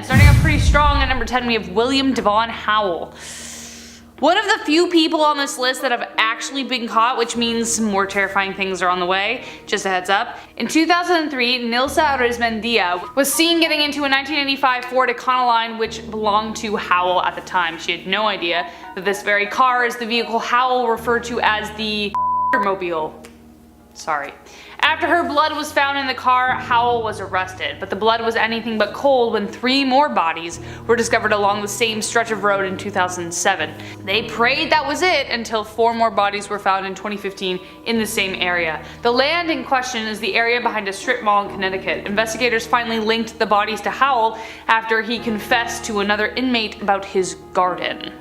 Starting off pretty strong at number 10, we have William Devon Howell. One of the few people on this list that have actually been caught, which means more terrifying things are on the way, just a heads up. In 2003, Nilsa Arizmendia was seen getting into a 1985 Ford Econoline which belonged to Howell at the time. She had no idea that this very car is the vehicle Howell referred to as the mobile. Sorry. After her blood was found in the car, Howell was arrested, but the blood was anything but cold when 3 more bodies were discovered along the same stretch of road in 2007. They prayed that was it until 4 more bodies were found in 2015 in the same area. The land in question is the area behind a strip mall in Connecticut. Investigators finally linked the bodies to Howell after he confessed to another inmate about his garden.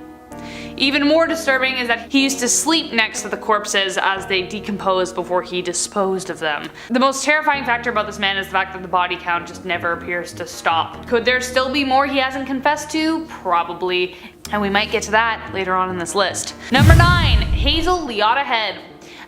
Even more disturbing is that he used to sleep next to the corpses as they decomposed before he disposed of them. The most terrifying factor about this man is the fact that the body count just never appears to stop. Could there still be more he hasn't confessed to? Probably. And we might get to that later on in this list. Number 9. Hazel Liotta Head.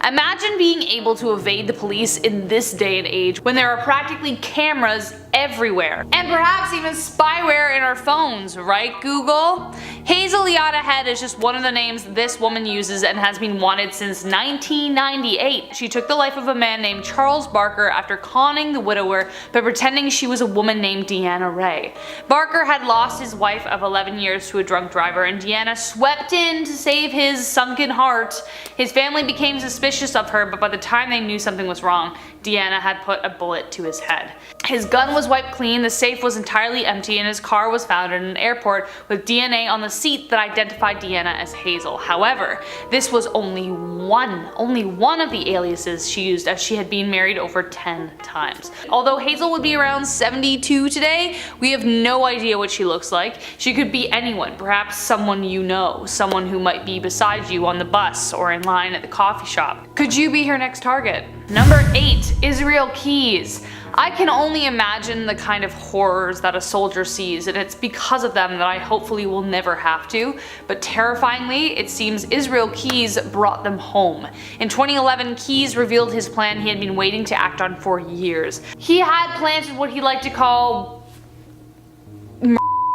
Imagine being able to evade the police in this day and age when there are practically cameras everywhere. And perhaps even spyware in our phones, right Google? Hazel Liotta Head is just one of the names this woman uses and has been wanted since 1998. She took the life of a man named Charles Barker after conning the widower by pretending she was a woman named Deanna Ray. Barker had lost his wife of 11 years to a drunk driver, and Deanna swept in to save his sunken heart. His family became suspicious of her, but by the time they knew something was wrong, Deanna had put a bullet to his head. His gun was wiped clean, the safe was entirely empty, and his car was found at an airport with DNA on the seat that identified Deanna as Hazel. However, this was only one of the aliases she used, as she had been married over 10 times. Although Hazel would be around 72 today, we have no idea what she looks like. She could be anyone, perhaps someone you know, someone who might be beside you on the bus or in line at the coffee shop. Could you be her next target? Number 8. Israel Keyes. I can only imagine the kind of horrors that a soldier sees, and it's because of them that I hopefully will never have to, but terrifyingly, it seems Israel Keyes brought them home. In 2011, Keyes revealed his plan he had been waiting to act on for years. He had planted what he liked to call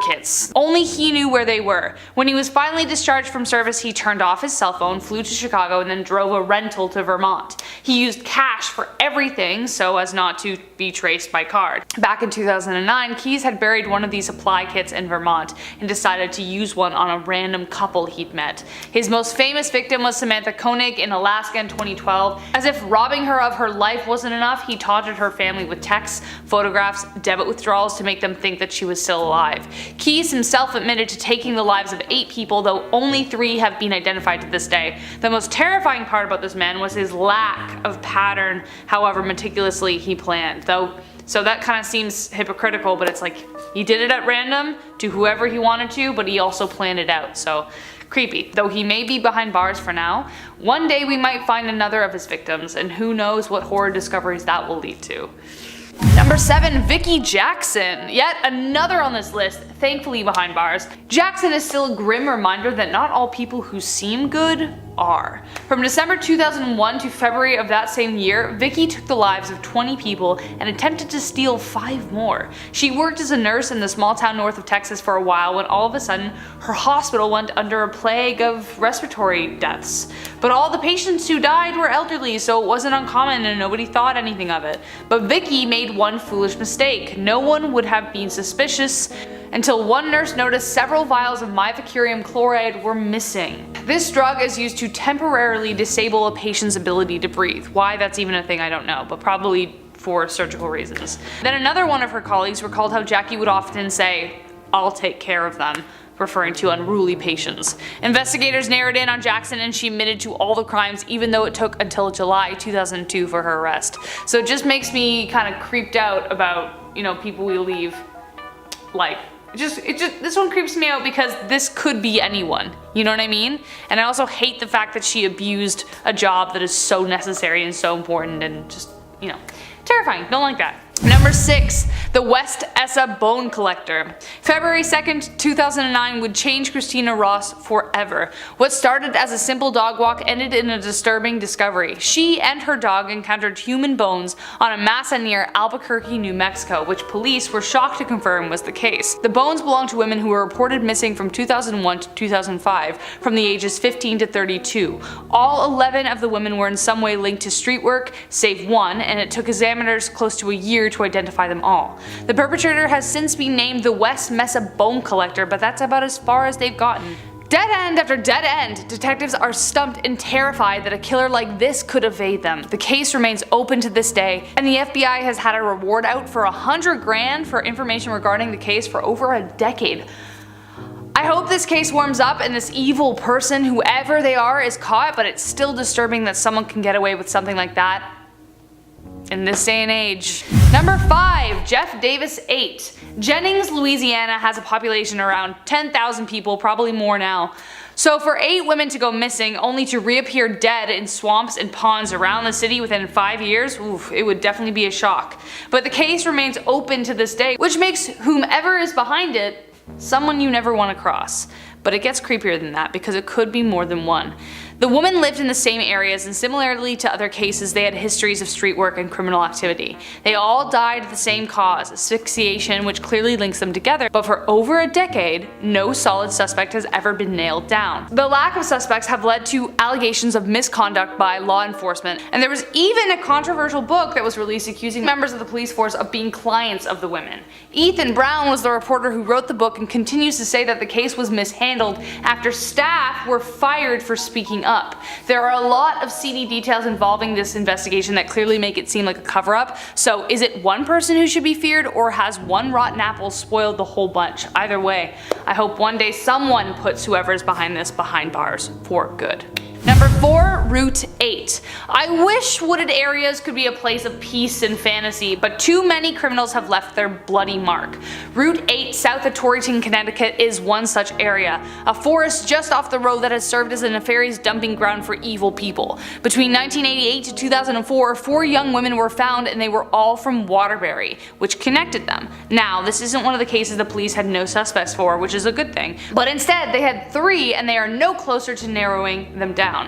kits. Only he knew where they were. When he was finally discharged from service, he turned off his cell phone, flew to Chicago, and then drove a rental to Vermont. He used cash for everything so as not to be traced by card. Back in 2009, Keyes had buried one of these supply kits in Vermont and decided to use one on a random couple he'd met. His most famous victim was Samantha Koenig in Alaska in 2012. As if robbing her of her life wasn't enough, he taunted her family with texts, photographs, debit withdrawals to make them think that she was still alive. Keyes himself admitted to taking the lives of 8 people, though only 3 have been identified to this day. The most terrifying part about this man was his lack of pattern, however meticulously he planned. So that kind of seems hypocritical, but it's like he did it at random to whoever he wanted to, but he also planned it out. So creepy. Though he may be behind bars for now, one day we might find another of his victims, and who knows what horror discoveries that will lead to. Number 7. Vicki Jackson. Yet another on this list, thankfully behind bars. Jackson is still a grim reminder that not all people who seem good are. From December 2001 to February of that same year, Vicki took the lives of 20 people and attempted to steal 5 more. She worked as a nurse in the small town north of Texas for a while when all of a sudden her hospital went under a plague of respiratory deaths. But all the patients who died were elderly, so it wasn't uncommon and nobody thought anything of it. But Vicki made one foolish mistake. No one would have been suspicious until one nurse noticed several vials of mivacurium chloride were missing. This drug is used to temporarily disable a patient's ability to breathe. Why that's even a thing I don't know, but probably for surgical reasons. Then another one of her colleagues recalled how Jackie would often say, "I'll take care of them," referring to unruly patients. Investigators narrowed in on Jackson and she admitted to all the crimes, even though it took until July 2002 for her arrest. So it just makes me kind of creeped out about, you know, people we leave. Like, this one creeps me out because this could be anyone, you know what I mean? And I also hate the fact that she abused a job that is so necessary and so important and just, you know, terrifying. Don't like that. Number 6. The West Essa Bone Collector. February 2nd, 2009 would change Christina Ross forever. What started as a simple dog walk ended in a disturbing discovery. She and her dog encountered human bones on a mesa near Albuquerque, New Mexico, which police were shocked to confirm was the case. The bones belonged to women who were reported missing from 2001 to 2005, from the ages 15 to 32. All 11 of the women were in some way linked to street work, save one, and it took examiners close to a year to identify them all. The perpetrator has since been named the West Mesa Bone Collector, but that's about as far as they've gotten. Dead end after dead end, detectives are stumped and terrified that a killer like this could evade them. The case remains open to this day, and the FBI has had a reward out for $100 grand for information regarding the case for over a decade. I hope this case warms up and this evil person, whoever they are, is caught, but it's still disturbing that someone can get away with something like that in this day and age. Number 5. Jeff Davis 8. Jennings, Louisiana has a population around 10,000 people, probably more now. So for 8 women to go missing only to reappear dead in swamps and ponds around the city within 5 years, oof, it would definitely be a shock. But the case remains open to this day, which makes whomever is behind it someone you never want to cross. But it gets creepier than that because it could be more than one. The women lived in the same areas, and similarly to other cases, they had histories of street work and criminal activity. They all died of the same cause, asphyxiation, which clearly links them together, but for over a decade, no solid suspect has ever been nailed down. The lack of suspects have led to allegations of misconduct by law enforcement, and there was even a controversial book that was released accusing members of the police force of being clients of the women. Ethan Brown was the reporter who wrote the book and continues to say that the case was mishandled after staff were fired for speaking up. There are a lot of seedy details involving this investigation that clearly make it seem like a cover-up, so is it one person who should be feared, or has one rotten apple spoiled the whole bunch? Either way, I hope one day someone puts whoever is behind this behind bars for good. Number 4. Route 8. I wish wooded areas could be a place of peace and fantasy, but too many criminals have left their bloody mark. Route 8 south of Torrington, Connecticut is one such area, a forest just off the road that has served as a nefarious dumping ground for evil people. Between 1988 to 2004, 4 young women were found, and they were all from Waterbury, which connected them. Now, this isn't one of the cases the police had no suspects for, which is a good thing, but instead they had 3, and they are no closer to narrowing them down.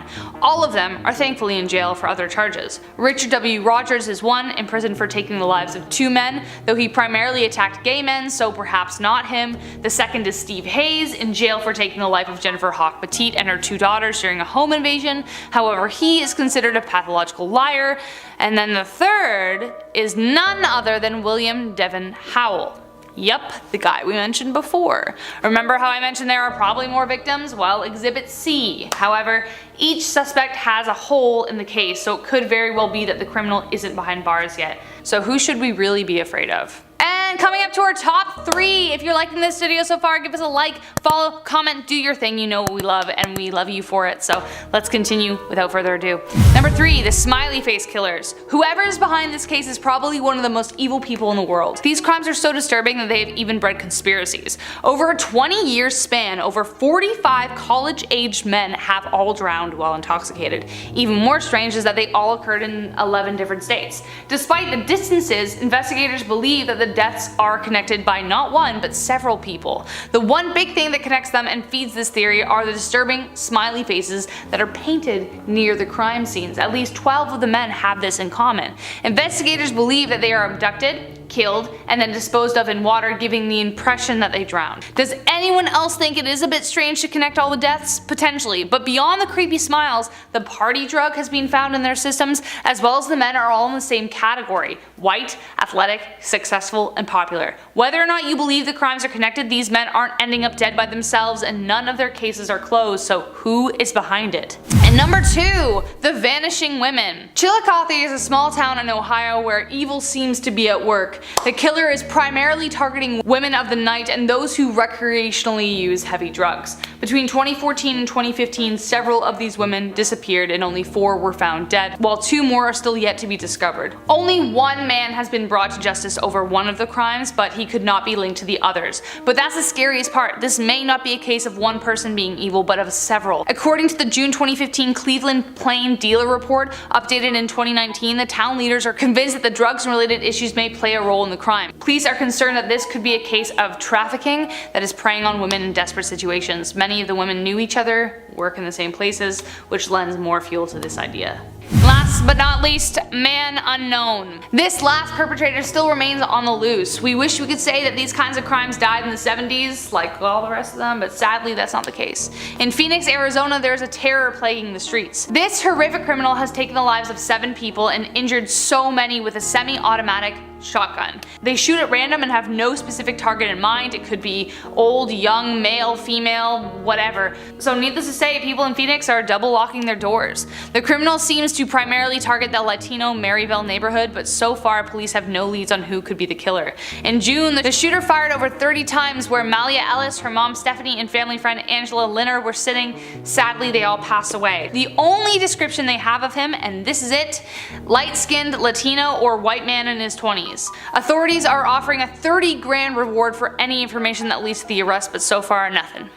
All of them are thankfully in jail for other charges. Richard W. Rogers is one, in prison for taking the lives of 2 men, though he primarily attacked gay men, so perhaps not him. The second is Steve Hayes, in jail for taking the life of Jennifer Hawk Petite and her 2 daughters during a home invasion. However, he is considered a pathological liar. And then the third is none other than William Devon Howell. Yup, the guy we mentioned before. Remember how I mentioned there are probably more victims? Well, Exhibit C. However, each suspect has a hole in the case, so it could very well be that the criminal isn't behind bars yet. So who should we really be afraid of? And coming up to our top 3, if you're liking this video so far, give us a like, follow, comment, do your thing. You know what we love, and we love you for it. So let's continue without further ado. Number 3, the smiley face killers. Whoever is behind this case is probably one of the most evil people in the world. These crimes are so disturbing that they have even bred conspiracies. Over a 20-year span, over 45 college-aged men have all drowned while intoxicated. Even more strange is that they all occurred in 11 different states. Despite the distances, investigators believe that the deaths are connected by not one, but several people. The one big thing that connects them and feeds this theory are the disturbing smiley faces that are painted near the crime scenes. At least 12 of the men have this in common. Investigators believe that they are abducted, killed, and then disposed of in water, giving the impression that they drowned. Does anyone else think it is a bit strange to connect all the deaths? Potentially, but beyond the creepy smiles, the party drug has been found in their systems, as well as the men are all in the same category: white, athletic, successful, and popular. Whether or not you believe the crimes are connected, these men aren't ending up dead by themselves, and none of their cases are closed, so who is behind it? And number 2, the vanishing women. Chillicothe is a small town in Ohio where evil seems to be at work. The killer is primarily targeting women of the night and those who recreationally use heavy drugs. Between 2014 and 2015, several of these women disappeared and only 4 were found dead, while 2 more are still yet to be discovered. Only 1 man has been brought to justice over one of the crimes, but he could not be linked to the others. But that's the scariest part. This may not be a case of one person being evil, but of several. According to the June 2015 Cleveland Plain Dealer Report, updated in 2019, the town leaders are convinced that the drugs and related issues may play a role in the crime. Police are concerned that this could be a case of trafficking that is preying on women in desperate situations. Many of the women knew each other, work in the same places, which lends more fuel to this idea. Last but not least, man unknown. This last perpetrator still remains on the loose. We wish we could say that these kinds of crimes died in the 70s, like all the rest of them, but sadly that's not the case. In Phoenix, Arizona, there's a terror plaguing the streets. This horrific criminal has taken the lives of 7 people and injured so many with a semi-automatic shotgun. They shoot at random and have no specific target in mind. It could be old, young, male, female, whatever. So needless to say, people in Phoenix are double locking their doors. The criminal seems to primarily target the Latino Maryville neighborhood, but so far police have no leads on who could be the killer. In June, the shooter fired over 30 times where Malia Ellis, her mom Stephanie, and family friend Angela Linner were sitting. Sadly, they all passed away. The only description they have of him, and this is it, light-skinned Latino or white man in his 20s. Authorities are offering a 30 grand reward for any information that leads to the arrest, but so far nothing.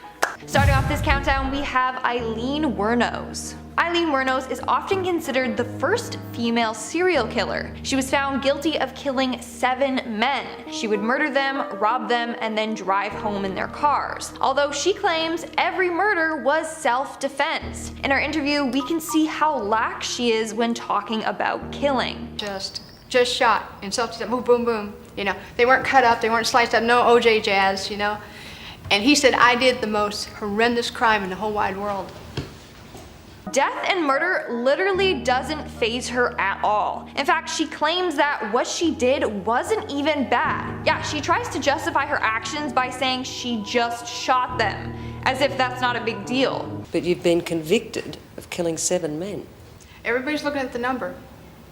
Starting off this countdown, we have Eileen Wuornos. Eileen Wuornos is often considered the first female serial killer. She was found guilty of killing 7 men. She would murder them, rob them, and then drive home in their cars. Although she claims every murder was self-defense. In our interview, we can see how lax she is when talking about killing. Just shot in self-defense, boom, boom, boom. You know, they weren't cut up, they weren't sliced up, no OJ jazz, you know. And he said, I did the most horrendous crime in the whole wide world. Death and murder literally doesn't faze her at all. In fact, she claims that what she did wasn't even bad. Yeah, she tries to justify her actions by saying she just shot them, as if that's not a big deal. But you've been convicted of killing 7 men. Everybody's looking at the number.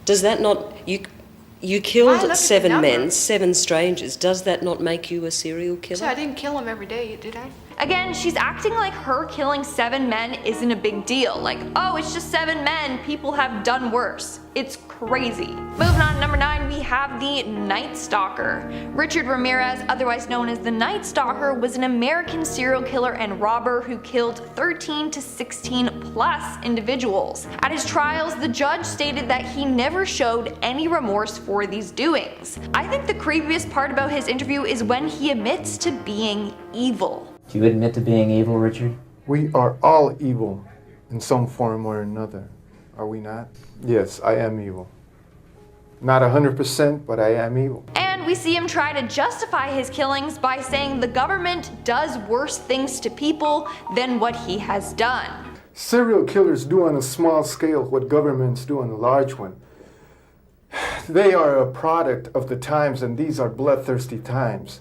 Does that not, you killed 7 men, 7 strangers, does that not make you a serial killer? So I didn't kill them every day, did I? Again, she's acting like her killing 7 men isn't a big deal. Like, oh, it's just 7 men, people have done worse. It's crazy. Moving on to number 9, we have the Night Stalker. Richard Ramirez, otherwise known as the Night Stalker, was an American serial killer and robber who killed 13 to 16 plus individuals. At his trials, the judge stated that he never showed any remorse for these doings. I think the creepiest part about his interview is when he admits to being evil. Do you admit to being evil, Richard? We are all evil in some form or another, are we not? Yes, I am evil. Not 100%, but I am evil. And we see him try to justify his killings by saying the government does worse things to people than what he has done. Serial killers do on a small scale what governments do on a large one. They are a product of the times, and these are bloodthirsty times.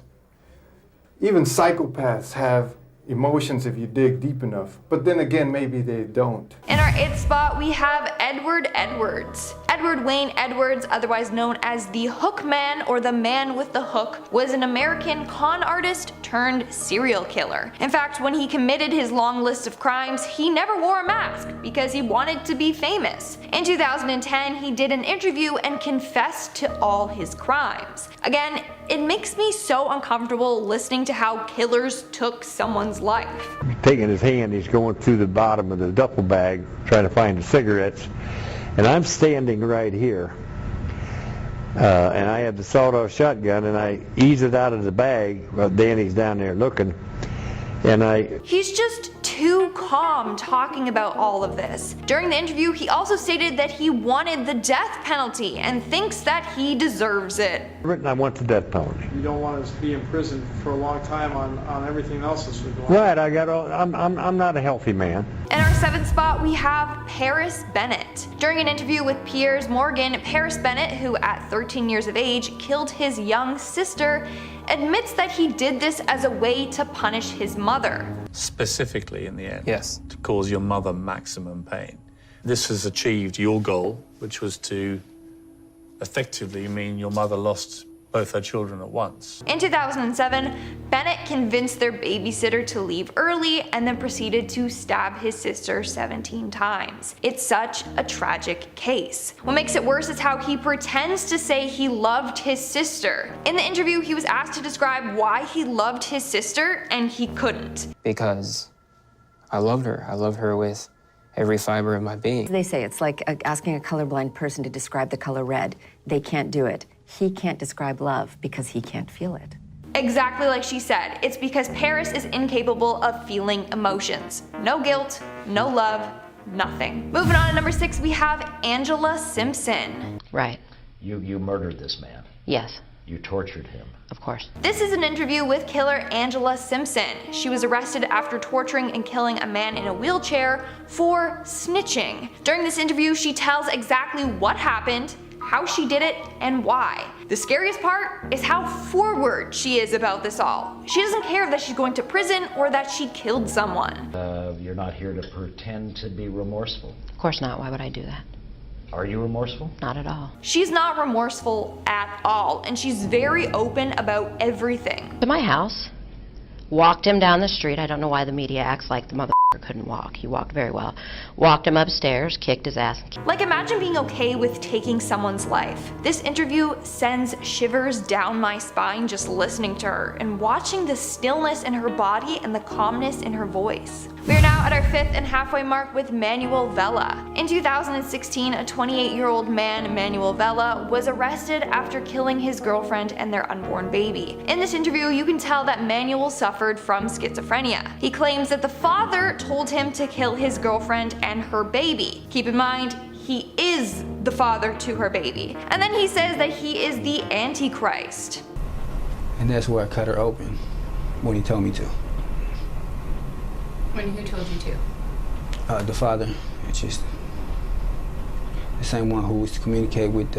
Even psychopaths have emotions if you dig deep enough, but then again, maybe they don't. In our It spot, we have Edward Edwards. Edward Wayne Edwards, otherwise known as the Hook Man or the Man with the Hook, was an American con artist turned serial killer. In fact, when he committed his long list of crimes, he never wore a mask because he wanted to be famous. In 2010, he did an interview and confessed to all his crimes. Again, it makes me so uncomfortable listening to how killers took someone's life. Taking his hand, he's going through the bottom of the duffel bag trying to find the cigarettes, and I'm standing right here, and I have the sawed-off shotgun, and I ease it out of the bag while Danny's down there looking, and He's just too calm talking about all of this. During the interview, he also stated that he wanted the death penalty and thinks that he deserves it. I want the death penalty. You don't want us to be in prison for a long time on everything else that's going on. Right, I'm not a healthy man. In our 7th spot, we have Paris Bennett. During an interview with Piers Morgan, Paris Bennett, who at 13 years of age killed his young sister, admits that he did this as a way to punish his mother. Specifically in the end, Yes. to cause your mother maximum pain. This has achieved your goal, which was to effectively mean your mother lost both her children at once. In 2007, Bennett convinced their babysitter to leave early and then proceeded to stab his sister 17 times. It's such a tragic case. What makes it worse is how he pretends to say he loved his sister. In the interview, he was asked to describe why he loved his sister, and he couldn't. Because I loved her. I loved her with every fiber of my being. They say it's like asking a colorblind person to describe the color red. They can't do it. He can't describe love because he can't feel it. Exactly like she said, it's because Paris is incapable of feeling emotions. No guilt, no love, nothing. Moving on to number 6, we have Angela Simpson. Right. You murdered this man. Yes. You tortured him. Of course. This is an interview with killer Angela Simpson. She was arrested after torturing and killing a man in a wheelchair for snitching. During this interview, she tells exactly what happened, how she did it, and why. The scariest part is how forward she is about this all. She doesn't care that she's going to prison or that she killed someone. You're not here to pretend to be remorseful. Of course not. Why would I do that? Are you remorseful? Not at all. She's not remorseful at all, and she's very open about everything. To my house, walked him down the street. I don't know why the media acts like the mother couldn't walk. He walked very well. Walked him upstairs, kicked his ass. Like, imagine being okay with taking someone's life. This interview sends shivers down my spine just listening to her and watching the stillness in her body and the calmness in her voice. We are now at our 5th and halfway mark with Manuel Vela. In 2016, a 28-year-old man, Manuel Vela, was arrested after killing his girlfriend and their unborn baby. In this interview, you can tell that Manuel suffered from schizophrenia. He claims that the father told him to kill his girlfriend and her baby. Keep in mind, he is the father to her baby. And then he says that he is the Antichrist. And that's where I cut her open, when he told me to. Who told you to? The father, it's just the same one who was to communicate with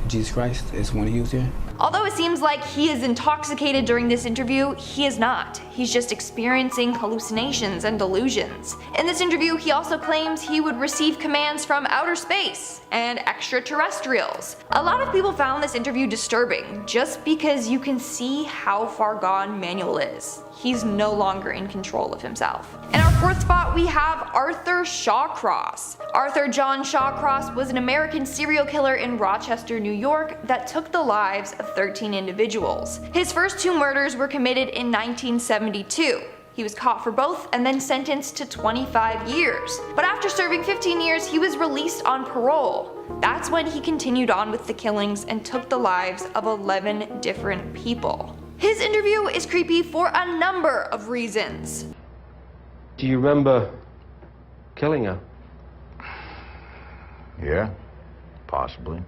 Jesus Christ is when he was there. Although it seems like he is intoxicated during this interview, he is not. He's just experiencing hallucinations and delusions. In this interview, he also claims he would receive commands from outer space and extraterrestrials. A lot of people found this interview disturbing just because you can see how far gone Manuel is. He's no longer in control of himself. In our 4th spot, we have Arthur Shawcross. Arthur John Shawcross was an American serial killer in Rochester, New York that took the lives of 13 individuals. His first 2 murders were committed in 1972. He was caught for both and then sentenced to 25 years. But after serving 15 years, he was released on parole. That's when he continued on with the killings and took the lives of 11 different people. His interview is creepy for a number of reasons. Do you remember killing her? Yeah, possibly.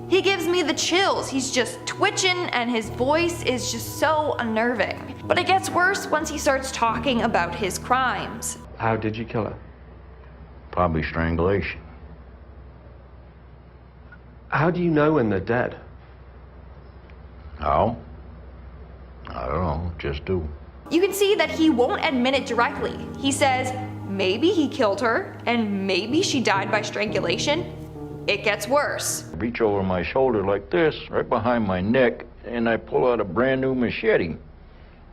He gives me the chills. He's just twitching and his voice is just so unnerving. But it gets worse once he starts talking about his crimes. How did you kill her? Probably strangulation. How do you know when they're dead? How? I don't know, just do. You can see that he won't admit it directly. He says maybe he killed her and maybe she died by strangulation. It gets worse. Reach over my shoulder like this, right behind my neck, and I pull out a brand new machete.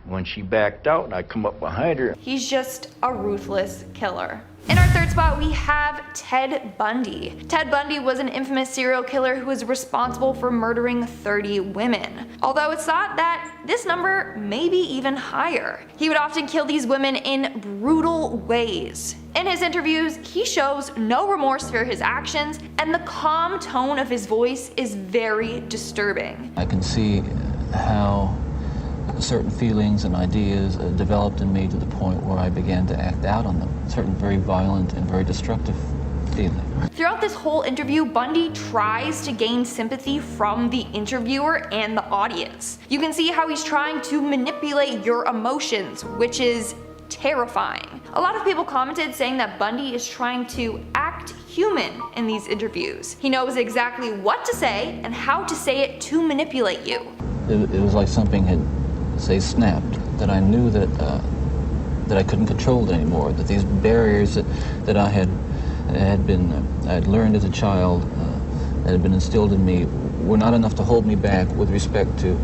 When she backed out, I come up behind her. He's just a ruthless killer. In our 3rd spot, we have Ted Bundy. Ted Bundy was an infamous serial killer who was responsible for murdering 30 women. Although it's thought that this number may be even higher. He would often kill these women in brutal ways. In his interviews, he shows no remorse for his actions, and the calm tone of his voice is very disturbing. I can see how certain feelings and ideas developed in me to the point where I began to act out on them. Certain very violent and very destructive feelings. Throughout this whole interview, Bundy tries to gain sympathy from the interviewer and the audience. You can see how he's trying to manipulate your emotions, which is terrifying. A lot of people commented saying that Bundy is trying to act human in these interviews. He knows exactly what to say and how to say it to manipulate you. It was like something had, say, snapped, that I knew that I couldn't control it anymore, that these barriers that I had learned as a child, that had been instilled in me, were not enough to hold me back with respect to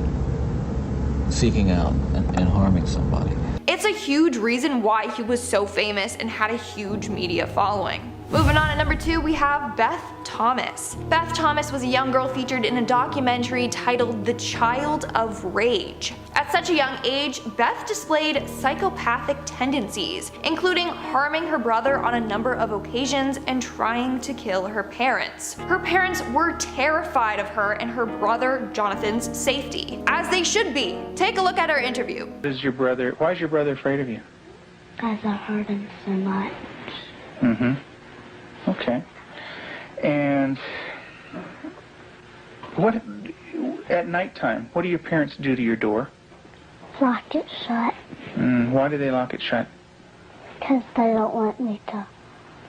seeking out and harming somebody. It's a huge reason why he was so famous and had a huge media following. Moving on at number 2, we have Beth Thomas. Beth Thomas was a young girl featured in a documentary titled The Child of Rage. At such a young age, Beth displayed psychopathic tendencies, including harming her brother on a number of occasions and trying to kill her parents. Her parents were terrified of her and her brother Jonathan's safety, as they should be. Take a look at her interview. Why is your brother afraid of you? Because I hurt him so much. Mm-hmm. Okay. And what, at nighttime, what do your parents do to your door? Lock it shut. Why do they lock it shut? Because they don't want me to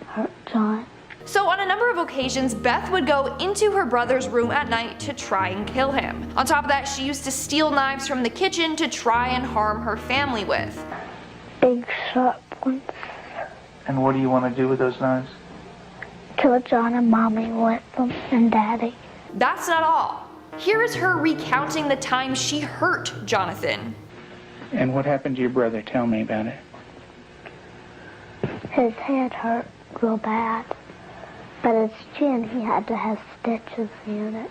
hurt John. So on a number of occasions, Beth would go into her brother's room at night to try and kill him. On top of that, she used to steal knives from the kitchen to try and harm her family with. Big sharp ones. And what do you want to do with those knives? Kill John and Mommy with them, and Daddy. That's not all. Here is her recounting the time she hurt Jonathan. And what happened to your brother? Tell me about it. His head hurt real bad, but his chin, he had to have stitches in it.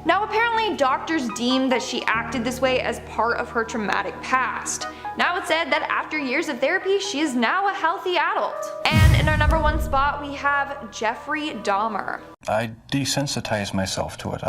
Now apparently doctors deemed that she acted this way as part of her traumatic past. Now it's said that after years of therapy, she is now a healthy adult. And in our number 1 spot, we have Jeffrey Dahmer. I desensitized myself to it.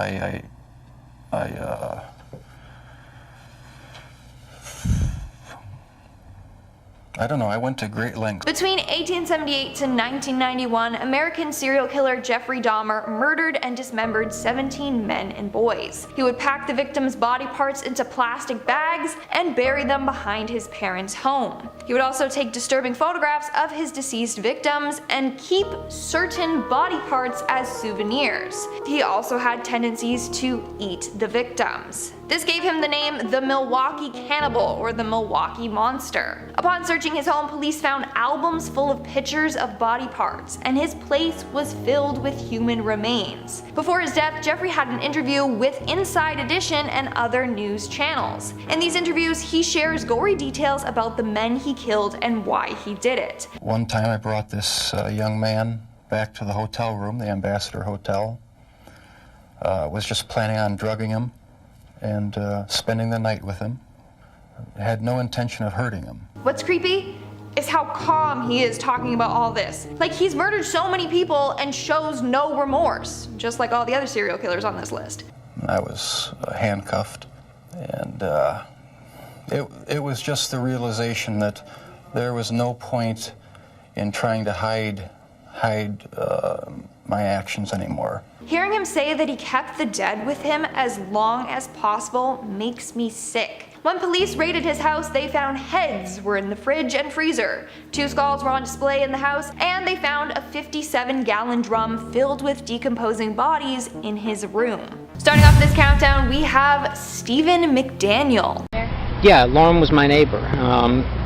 I don't know, I went to great lengths. Between 1878 to 1991, American serial killer Jeffrey Dahmer murdered and dismembered 17 men and boys. He would pack the victims' body parts into plastic bags and bury them behind his parents' home. He would also take disturbing photographs of his deceased victims and keep certain body parts as souvenirs. He also had tendencies to eat the victims. This gave him the name the Milwaukee Cannibal or the Milwaukee Monster. Upon searching his home, police found albums full of pictures of body parts, and his place was filled with human remains. Before his death, Jeffrey had an interview with Inside Edition and other news channels. In these interviews, he shares gory details about the men he killed and why he did it. One time I brought this young man back to the hotel room, the Ambassador Hotel. Was just planning on drugging him and spending the night with him. Had no intention of hurting him. What's creepy is how calm he is talking about all this. Like, he's murdered so many people and shows no remorse, just like all the other serial killers on this list. I was handcuffed, and it was just the realization that there was no point in trying to hide my actions anymore. Hearing him say that he kept the dead with him as long as possible makes me sick. When police raided his house, they found heads were in the fridge and freezer, 2 skulls were on display in the house, and they found a 57-gallon drum filled with decomposing bodies in his room. Starting off this countdown, we have Stephen McDaniel. Yeah, Lauren was my neighbor.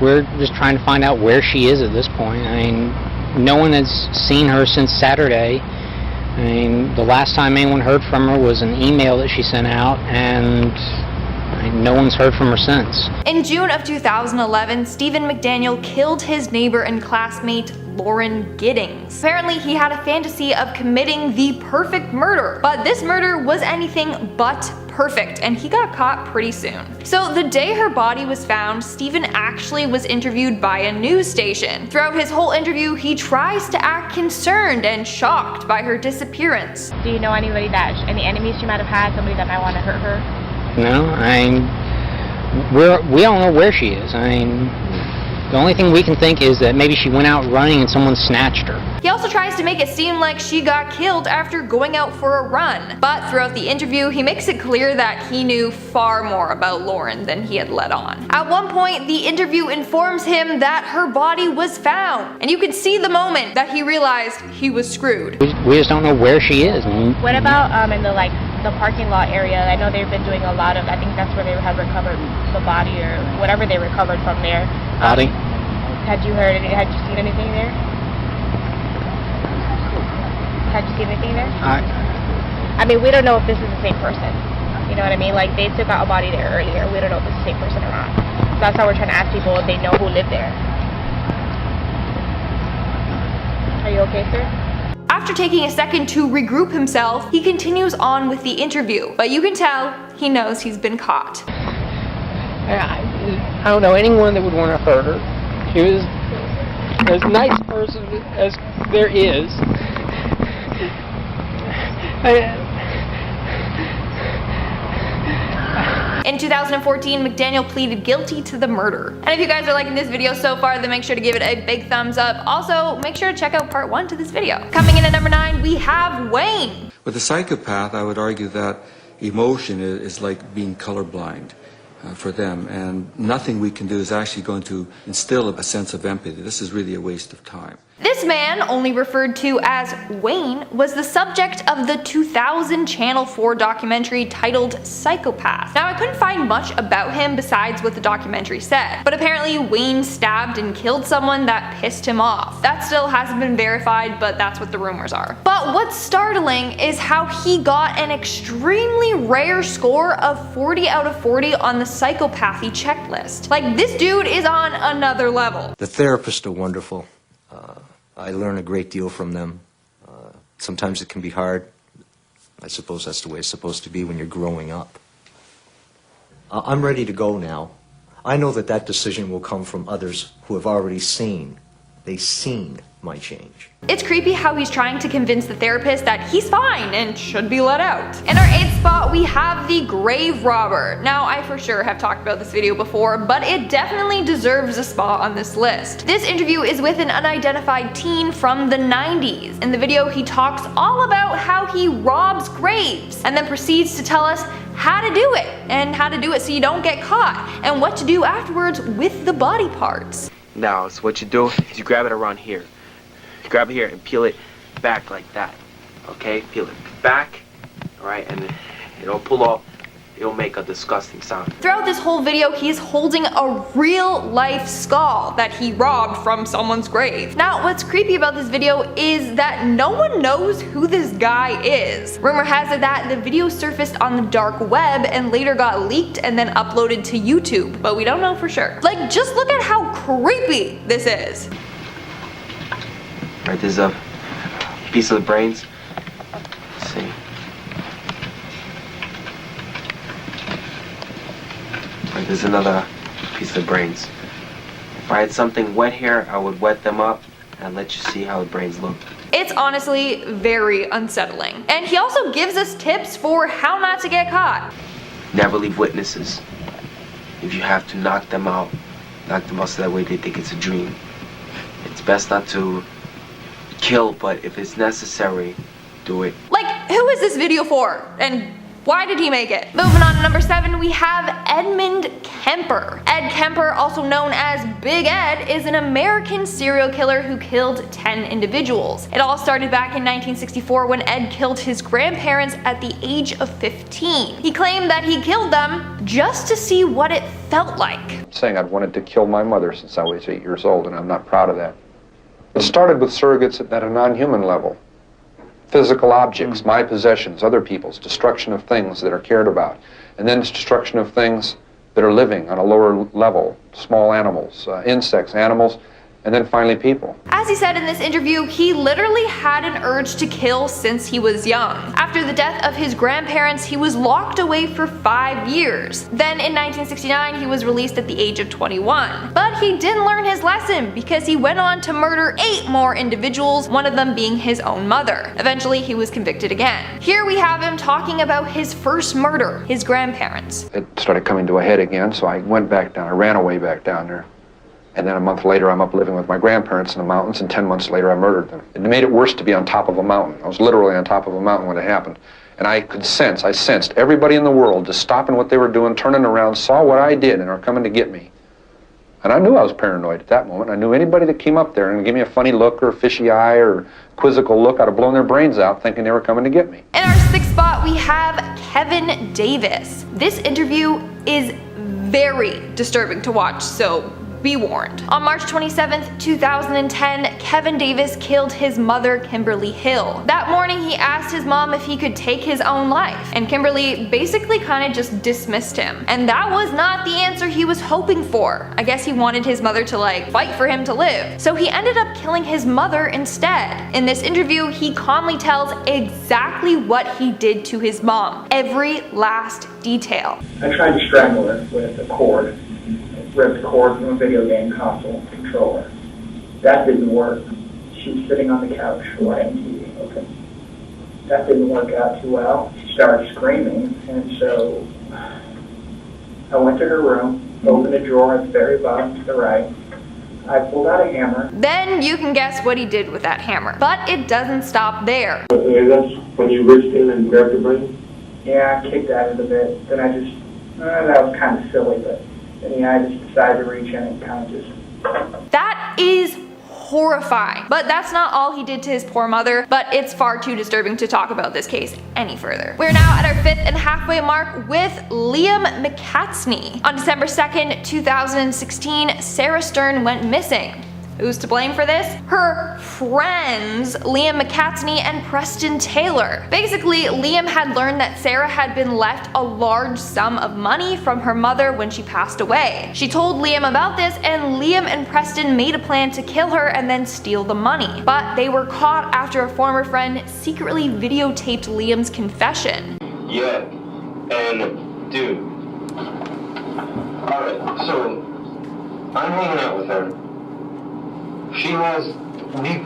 We're just trying to find out where she is at this point. I mean, no one has seen her since Saturday. I mean, the last time anyone heard from her was an email that she sent out, and no one's heard from her since. In June of 2011, Stephen McDaniel killed his neighbor and classmate Lauren Giddings. Apparently, he had a fantasy of committing the perfect murder, but this murder was anything but perfect, and he got caught pretty soon. So the day her body was found, Stephen actually was interviewed by a news station. Throughout his whole interview, he tries to act concerned and shocked by her disappearance. Do you know anybody any enemies she might have had, somebody that might want to hurt her? No, we don't know where she is. I mean, the only thing we can think is that maybe she went out running and someone snatched her. He also tries to make it seem like she got killed after going out for a run. But throughout the interview, he makes it clear that he knew far more about Lauren than he had let on. At one point, the interview informs him that her body was found. And you can see the moment that he realized he was screwed. We just don't know where she is. What about in the parking lot area? I know they've been doing a lot of, I think that's where they have recovered the body or whatever they recovered from there. Body? Had you seen anything there? Had you seen anything there? I mean, we don't know if this is the same person. You know what I mean? Like, they took out a body there earlier. We don't know if it's the same person or not. That's why we're trying to ask people if they know who lived there. Are you okay, sir? After taking a second to regroup himself, he continues on with the interview, but you can tell he knows he's been caught. I don't know anyone that would want to hurt her. She was as nice a person as there is. In 2014, McDaniel pleaded guilty to the murder. And if you guys are liking this video so far, then make sure to give it a big thumbs up. Also, make sure to check out part 1 to this video. Coming in at number 9, we have Wayne. With a psychopath, I would argue that emotion is like being colorblind for them, and nothing we can do is actually going to instill a sense of empathy. This is really a waste of time. This man, only referred to as Wayne, was the subject of the 2000 Channel 4 documentary titled Psychopaths. Now, I couldn't find much about him besides what the documentary said, but apparently Wayne stabbed and killed someone that pissed him off. That still hasn't been verified, but that's what the rumors are. But what's startling is how he got an extremely rare score of 40 out of 40 on the psychopathy checklist. Like, this dude is on another level. The therapists are wonderful. I learn a great deal from them. Sometimes it can be hard. I suppose that's the way it's supposed to be when you're growing up. I'm ready to go now. I know that that decision will come from others who have already seen. They've seen my change. It's creepy how he's trying to convince the therapist that he's fine and should be let out. In our 8th spot, we have the grave robber. Now, I for sure have talked about this video before, but it definitely deserves a spot on this list. This interview is with an unidentified teen from the 90s. In the video, he talks all about how he robs graves and then proceeds to tell us how to do it and how to do it so you don't get caught and what to do afterwards with the body parts. Now, so what you do is you grab it around here. You grab it here and peel it back like that. Okay? Peel it back, alright? And it'll pull up. It'll make a disgusting sound. Throughout this whole video, he's holding a real-life skull that he robbed from someone's grave. Now, what's creepy about this video is that no one knows who this guy is. Rumor has it that the video surfaced on the dark web and later got leaked and then uploaded to YouTube, but we don't know for sure. Like, just look at how creepy this is. Right, this is a piece of the brains. Let's see. Right, there's another piece of brains. If I had something wet here, I would wet them up and let you see how the brains look. It's honestly very unsettling. And he also gives us tips for how not to get caught. Never leave witnesses. If you have to knock them out so that way they think it's a dream. It's best not to kill, but if it's necessary, do it. Like, who is this video for? And why did he make it? Moving on to number 7, we have Edmund Kemper. Ed Kemper, also known as Big Ed, is an American serial killer who killed 10 individuals. It all started back in 1964 when Ed killed his grandparents at the age of 15. He claimed that he killed them just to see what it felt like. I'm saying I've wanted to kill my mother since I was 8 years old, and I'm not proud of that. It started with surrogates at a non-human level. Physical objects, my possessions, other people's, destruction of things that are cared about, and then destruction of things that are living on a lower level, small animals, insects, animals, and then finally people. As he said in this interview, he literally had an urge to kill since he was young. After the death of his grandparents, he was locked away for 5 years. Then in 1969, he was released at the age of 21. But he didn't learn his lesson because he went on to murder 8 more individuals, one of them being his own mother. Eventually, he was convicted again. Here we have him talking about his first murder, his grandparents. It started coming to a head again, so I went back down. I ran away back down there. And then a month later, I'm up living with my grandparents in the mountains, and 10 months later, I murdered them. It made it worse to be on top of a mountain. I was literally on top of a mountain when it happened. And I sensed everybody in the world just stopping what they were doing, turning around, saw what I did, and are coming to get me. And I knew I was paranoid at that moment. I knew anybody that came up there and gave me a funny look or a fishy eye or quizzical look, I'd have blown their brains out thinking they were coming to get me. In our 6th spot, we have Kevin Davis. This interview is very disturbing to watch, so be warned. On March 27th, 2010, Kevin Davis killed his mother, Kimberly Hill. That morning, he asked his mom if he could take his own life, and Kimberly basically kind of just dismissed him. And that was not the answer he was hoping for. I guess he wanted his mother to like fight for him to live. So he ended up killing his mother instead. In this interview, he calmly tells exactly what he did to his mom. Every last detail. I tried to strangle her with a cord. I ripped the cord from a video game console controller. That didn't work. She was sitting on the couch watching TV. Okay. That didn't work out too well. She started screaming, and so I went to her room, opened a drawer at the very bottom to the right. I pulled out a hammer. Then you can guess what he did with that hammer. But it doesn't stop there. That's when you reached in and grabbed the brain? Yeah, I kicked at it a bit. Then I just, that was kind of silly, but then yeah, I just decided to reach in and kind of just... That is horrifying. But that's not all he did to his poor mother, but it's far too disturbing to talk about this case any further. We're now at our 5th and halfway mark with Liam McCatsney. On December 2nd, 2016, Sarah Stern went missing. Who's to blame for this? Her friends, Liam McCatsney and Preston Taylor. Basically, Liam had learned that Sarah had been left a large sum of money from her mother when she passed away. She told Liam about this, and Liam and Preston made a plan to kill her and then steal the money. But they were caught after a former friend secretly videotaped Liam's confession. Yeah, and dude, alright, so I'm hanging out with her. She has,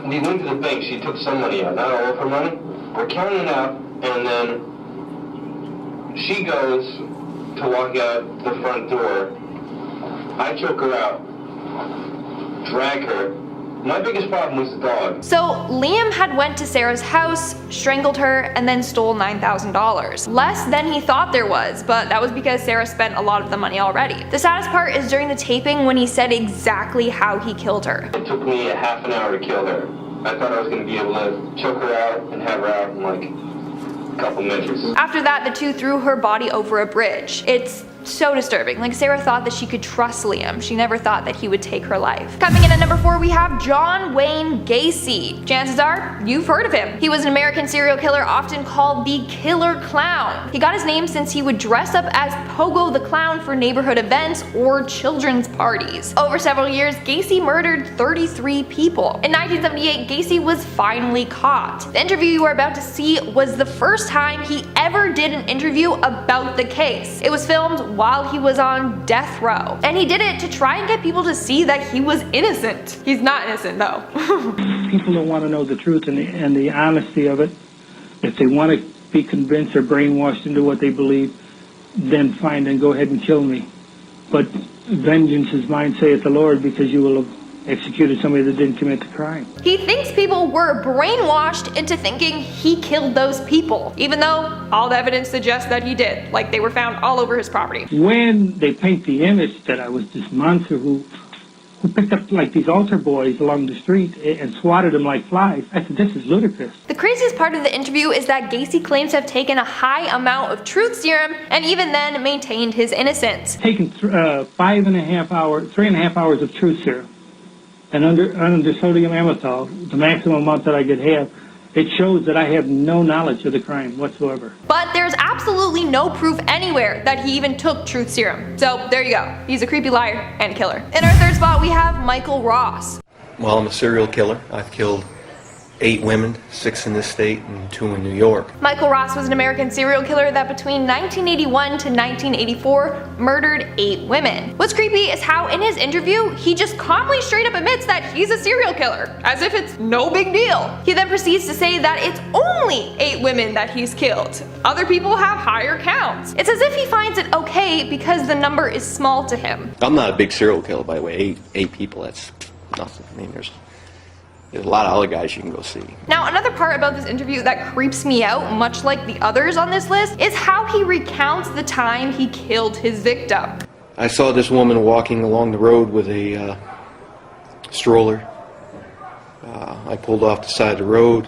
we went to the bank, she took some money out, not all of her money. We're counting it out, and then she goes to walk out the front door. I choke her out, drag her. My biggest problem was the dog. So Liam had went to Sarah's house, strangled her, and then stole $9,000. Less than he thought there was, but that was because Sarah spent a lot of the money already. The saddest part is during the taping when he said exactly how he killed her. It took me a half an hour to kill her. I thought I was going to be able to choke her out and have her out in like a couple minutes. After that, the two threw her body over a bridge. It's so disturbing. Like, Sarah thought that she could trust Liam. She never thought that he would take her life. Coming in at number 4, we have John Wayne Gacy. Chances are you've heard of him. He was an American serial killer often called the Killer Clown. He got his name since he would dress up as Pogo the Clown for neighborhood events or children's parties. Over several years, Gacy murdered 33 people. In 1978, Gacy was finally caught. The interview you are about to see was the first time he ever did an interview about the case. It was filmed while he was on death row. And he did it to try and get people to see that he was innocent. He's not innocent though. People don't want to know the truth and the honesty of it. If they want to be convinced or brainwashed into what they believe, then fine, then go ahead and kill me. But vengeance is mine, saith the Lord, because you will have executed somebody that didn't commit the crime. He thinks people were brainwashed into thinking he killed those people, even though all the evidence suggests that he did. Like, they were found all over his property. When they paint the image that I was this monster who picked up like these altar boys along the street and swatted them like flies, I said, this is ludicrous. The craziest part of the interview is that Gacy claims to have taken a high amount of truth serum and even then maintained his innocence. Taking 3.5 hours of truth serum. And under sodium amytal, the maximum amount that I could have, it shows that I have no knowledge of the crime whatsoever. But there's absolutely no proof anywhere that he even took truth serum. So there you go. He's a creepy liar and killer. In our 3rd spot, we have Michael Ross. Well, I'm a serial killer. I've killed 8 women, 6 in this state and 2 in New York. Michael Ross was an American serial killer that between 1981 to 1984 murdered 8 women. What's creepy is how in his interview, he just calmly straight up admits that he's a serial killer, as if it's no big deal. He then proceeds to say that it's only 8 women that he's killed. Other people have higher counts. It's as if he finds it okay because the number is small to him. I'm not a big serial killer, by the way. 8 people, that's nothing. I mean, there's a lot of other guys you can go see. Now, another part about this interview that creeps me out, much like the others on this list, is how he recounts the time he killed his victim. I saw this woman walking along the road with a stroller. I pulled off the side of the road.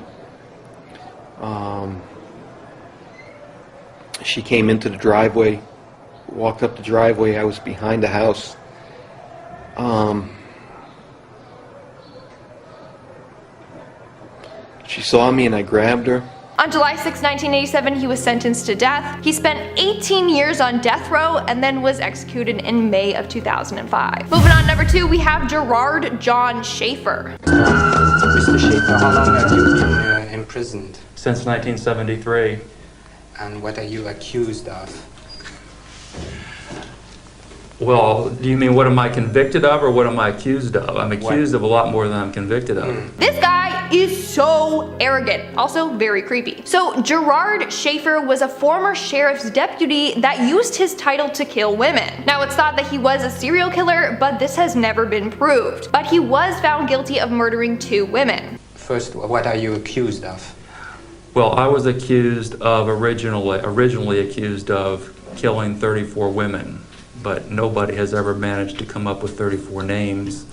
She came into the driveway, walked up the driveway. I was behind the house. She saw me and I grabbed her. On July 6, 1987, he was sentenced to death. He spent 18 years on death row and then was executed in May of 2005. Moving on, number 2, we have Gerard John Schaefer. Mr. Schaefer, how long have you been imprisoned? Since 1973. And what are you accused of? Well, do you mean what am I convicted of or what am I accused of? I'm accused of a lot more than I'm convicted of. This guy is so arrogant, also very creepy. So Gerard Schaefer was a former sheriff's deputy that used his title to kill women. Now it's thought that he was a serial killer, but this has never been proved. But he was found guilty of murdering 2 women. First, what are you accused of? Well, I was accused of originally accused of killing 34 women. But nobody has ever managed to come up with 34 names,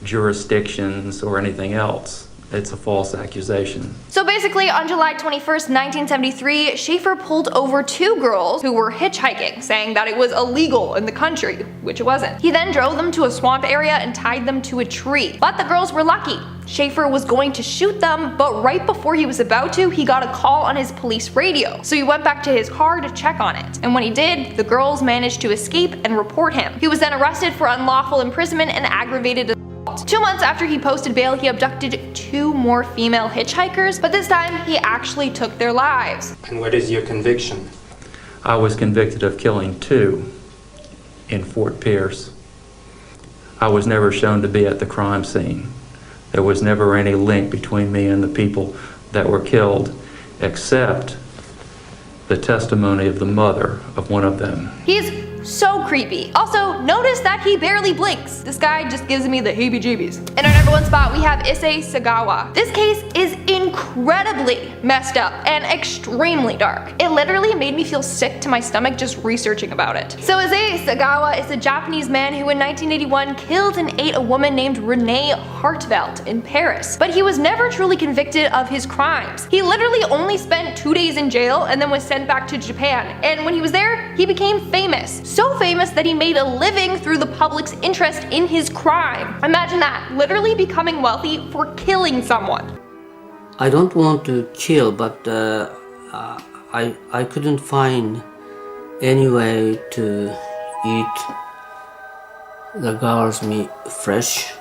jurisdictions, or anything else. It's a false accusation. So basically, on July 21st, 1973, Schaefer pulled over 2 girls who were hitchhiking, saying that it was illegal in the country, which it wasn't. He then drove them to a swamp area and tied them to a tree. But the girls were lucky. Schaefer was going to shoot them, but right before he was about to, he got a call on his police radio. So he went back to his car to check on it. And when he did, the girls managed to escape and report him. He was then arrested for unlawful imprisonment and aggravated assault. 2 months after he posted bail, he abducted 2 more female hitchhikers, but this time he actually took their lives. And what is your conviction? I was convicted of killing 2 in Fort Pierce. I was never shown to be at the crime scene. There was never any link between me and the people that were killed, except the testimony of the mother of one of them. He's so creepy. Also, notice that he barely blinks. This guy just gives me the heebie-jeebies. In our number 1 spot, we have Issei Sagawa. This case is incredibly messed up and extremely dark. It literally made me feel sick to my stomach just researching about it. So Issei Sagawa is a Japanese man who in 1981 killed and ate a woman named Renee Hartvelt in Paris. But he was never truly convicted of his crimes. He literally only spent 2 days in jail and then was sent back to Japan. And when he was there, he became famous. So famous that he made a living through the public's interest in his crime. Imagine that, literally becoming wealthy for killing someone. I don't want to kill, but I couldn't find any way to eat the girl's meat fresh,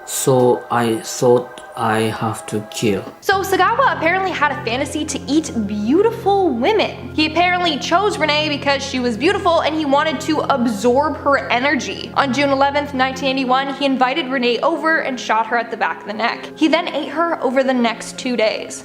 so I thought I have to kill. So Sagawa apparently had a fantasy to eat beautiful women. He apparently chose Renee because she was beautiful and he wanted to absorb her energy. On June 11th, 1981, he invited Renee over and shot her at the back of the neck. He then ate her over the next 2 days.